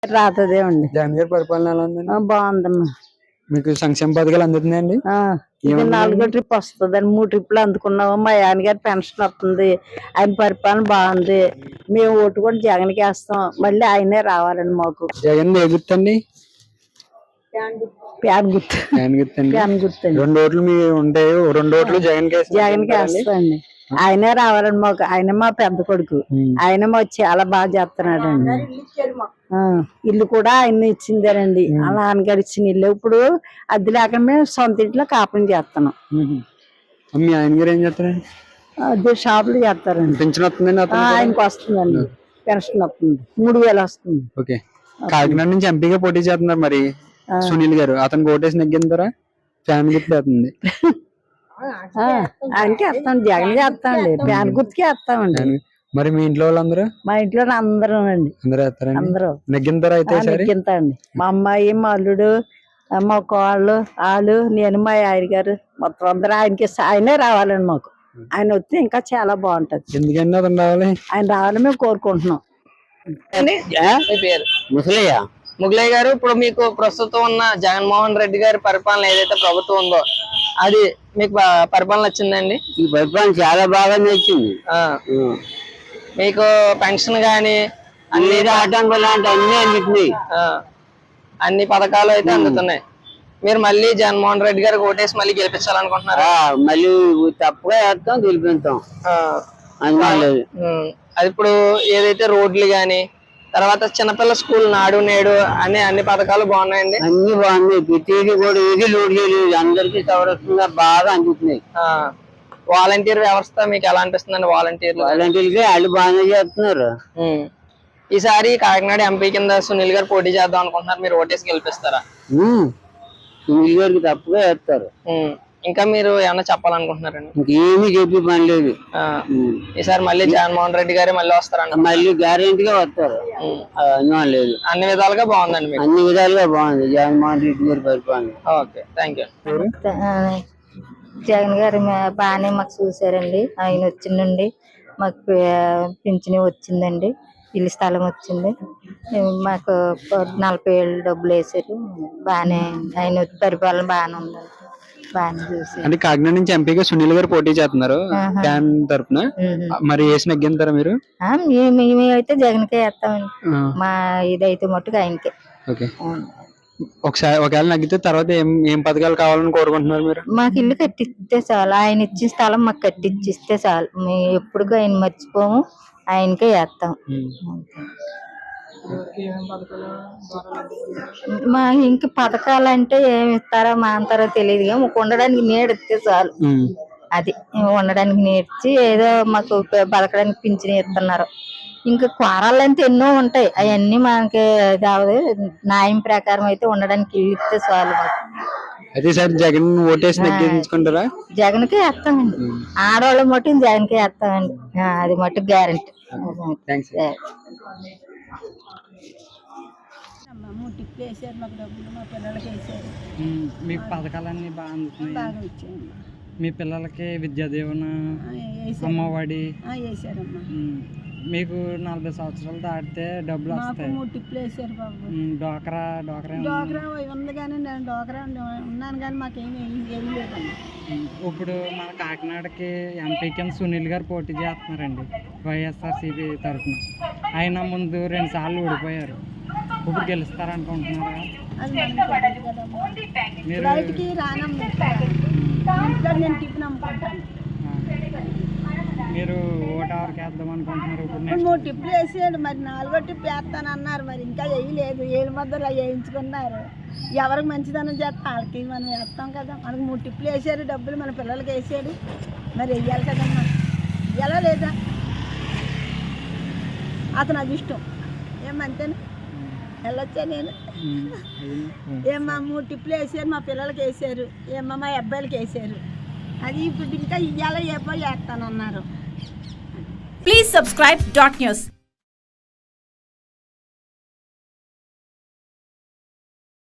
రాతదేమండి. జగన్ గారి పరిపాలన ఎలా ఉందండి? బాగుందమ్మా. మీకు సంక్షేమ పథకాలు అందుతున్నాయండి? ఇది 4వ ట్రిప్ వస్తుందండి. 3 ట్రిప్లు అందుకున్నాము. మా ఆయన గారి పెన్షన్ వస్తుంది. ఆయన పరిపాలన బాగుంది. మేము ఓటు కూడా జగన్కి వేస్తాం. మళ్ళీ ఆయనే రావాలండి మాకు. జగన్ ఏ గుర్తండి? ప్యాన్ గుర్తు. ఫ్యాన్ గుర్తండి. ప్యాన్ గుర్తండి. 2 ఓట్లు మీ ఉంటాయి. 2 ఓట్లు జగన్కి వేస్తాండి. ఆయనే రావాలండి మాకు. ఆయన మా పెద్ద కొడుకు. ఆయన మాకు చాలా బాగా చేస్తున్నాడు అండి. ఇల్లు కూడా ఆయన ఇచ్చిందేనండి. అలా నాన్నగారు ఇచ్చిన ఇల్లు. ఇప్పుడు అద్దె లేక మేము సొంత ఇంట్లో కాపురం చేస్తున్నాం. మీ ఆయన గారు ఏం చేస్తారండి? అద్దె షాపులు చేస్తారండి. పెన్షన్ వస్తుందండి? ఆయనకు వస్తుందండి. పెన్షన్ వస్తుంది. 3000 వస్తుంది. ఓకే. కాకినాడ నుంచి ఎంపీగా పోటీ చేస్తున్నారు మరి సునీల్ గారు. అతను ఓటేసి నెగ్గిందరా? ఫ్యాన్ గుర్తు అవుతుంది. ఆయనకి వేస్తాం. జగన్ వేస్తామండి. ఫ్యాన్ గుర్తుకే వేస్తామండి. మరి మీ ఇంట్లో వాళ్ళందరూ? మా ఇంట్లో అందరూ అండి. అందరూ నెగ్గింతారా? అయితే నెగ్గింతాండి. మా అమ్మాయి, మా అల్లుడు, మా కోళ్ళు, వాళ్ళు, నేను, మా ఆయన గారు మొత్తం అందరూ ఆయనకి ఆయనే రావాలండి మాకు. ఆయన వస్తే ఇంకా చాలా బాగుంటది. ఎందుకండి అతను రావాలి? ఆయన రావాలని మేము కోరుకుంటున్నాం. ముగలయ్య గారు, ఇప్పుడు మీకు ప్రస్తుతం ఉన్న జగన్మోహన్ రెడ్డి గారి పరిపాలన ఏదైతే ప్రభుత్వం ఉందో అది మీకు పరిపాలన నచ్చిందండి? ఈ పరిపాలన చాలా బాగా నచ్చింది. మీకు పెన్షన్ గాని అన్ని అన్ని పథకాలు అయితే అందుతున్నాయి. మీరు మళ్ళీ జగన్మోహన్ రెడ్డి గారికి ఓటేసి మళ్ళీ గెలిపించాలనుకుంటున్నారా? మళ్ళీ తప్పుగా వేస్తాం, గెలిపిస్తాం. అది ఇప్పుడు ఏదైతే రోడ్లు గాని, తర్వాత చిన్నపిల్ల స్కూల్ నాడు నేడు అన్ని పథకాలు బాగున్నాయండి. అన్ని బాగున్నాయి. ప్రతిదీ కూడా ఏది లోడ్ చేయలేదు. అందరికి సౌరక్షంగా బాగా అందుతున్నాయి. వాలంటీర్ వ్యవస్థ మీకు ఎలా అనిపిస్తుందండి? వాలంటీర్లు వాళ్ళు బాగానే చేస్తున్నారు. ఈసారి కాకినాడ ఎంపీ కింద సునీల్ గారు పోటీ చేద్దాం అనుకుంటున్నారు. మీరు ఓటేసి గెలిపిస్తారా? సునీల్ గారికి తప్పుగా వేస్తారు. ఇంకా మీరు ఏమన్నా చెప్పాలనుకుంటున్నారండి? ఇంకేమీ చెప్పి పని లేదు. ఈసారి మళ్ళీ జగన్మోహన్ రెడ్డి గారే మళ్ళీ వస్తారండి? మళ్ళీ గ్యారెంటీగా వస్తారు. లేదు, అన్ని విధాలుగా బాగుందండి. అన్ని విధాలుగా బాగుంది జగన్మోహన్ రెడ్డి గారి పరిపాలన. Okay, thank you. జగన్ గారు బాగానే మాకు చూసారండి. ఆయన వచ్చిందండి. మాకు పింఛని వచ్చిందండి. ఇల్లు స్థలం వచ్చింది. మాకు 40 ఏళ్ళు డబ్బులు వేసారు. బాగానే ఆయన పరిపాలన బాగానే ఉందండి. బాగానే చూసారు. అంటే కాకినాడ నుంచి ఎంపీగా సునీల్ గారు పోటీ చేస్తున్నారు ఫ్యాన్ తరఫున. మరి వేసి నెగ్గింతారా మీరు? మేమైతే జగన్కే వేస్తామండి. మా ఇదైతే మట్టుకు ఆయనకే. ఓకే. ఒకవేళ నగ్గితే తర్వాత ఏం పథకాలు కావాలని కోరుకుంటున్నారు మీరు? మాకు ఇల్లు కట్టిస్తే చాలు. ఆయన ఇచ్చిన స్థలం మాకు కట్టిచ్చిస్తే చాలు. మేము ఎప్పుడు ఆయన మర్చిపోము. ఆయనకే వేస్తాం. మా ఇంక పథకాలు అంటే ఏమి ఇస్తారో మా అంతారో తెలియదు. కానీ ఉండడానికి నీడిస్తే చాలు. అది ఉండడానికి నేర్చి ఏదో మాకు బతకడానికి పింఛని ఇస్తున్నారు. ఇంకా కోరాలు అంటే ఎన్నో ఉంటాయి. అవన్నీ మనకి న్యాయం ప్రకారం అయితే ఉండడానికి ఇల్లు ఇస్తే చాలు. అదే సార్, జగన్ ఓటేసి నెగ్గించుకుంటారా? జగన్కే వేస్తామండి. ఆడవాళ్ళ మట్టుకు జగన్కే వేస్తామండి. అది మట్టుకు గ్యారెంటీ. మీకు పథకాలన్నీ బాగా అందుతున్నాయి. మీ పిల్లలకి విద్యా దీవెన, అమ్మఒడి మీకు 40 సంవత్సరాలు దాటితే డబ్బులు వస్తాయి. 3 టిప్లు వేసారు బాబు. డోక్రా ఉంది కానీ నేను డోక్రా ఉన్నాను కానీ మాకేమీ లేదండి. ఇప్పుడు మన కాకినాడకి ఎంపీ కింద సునీల్ గారు పోటీ చేస్తున్నారండి వైఎస్ఆర్సీపీ తరఫున. ఆయన ముందు 2 సార్లు ఓడిపోయారు. ఇప్పుడు గెలుస్తారనుకుంటున్నారా? మీరు బయటికి రానమ్మా. నేను టిఫిన్ అమ్ముకుంటాను. మీరు ఓటు ఎవరికి వేద్దాం అనుకుంటున్నారు? ఇప్పుడు 3 టిప్లు వేసాడు. మరి 4వ టిప్ వేస్తానన్నారు. మరి ఇంకా వేయలేదు. ఏళ్ళ మధ్యలో వేయించుకున్నారు. ఎవరికి మంచిదనం చేస్తా వాళ్ళకి మనం వేస్తాం కదా. మనకు 3 టిప్లు వేసారు. డబ్బులు మన పిల్లలకి వేసాడు. మరి వెయ్యాలి కదమ్మా. ఎలా లేదా అతను అది ఇష్టం. ఏమంతేనా వెళ్ళొచ్చా నేను? ఏమ్మా 3 టిప్లు వేసారు. మా పిల్లలకి వేసారు. ఏమ్మా మా అబ్బాయిలకి వేసారు. అది ఇప్పుడు ఇంకా ఇయ్యాల ఏపో వేస్తానన్నారు. Please subscribe .news.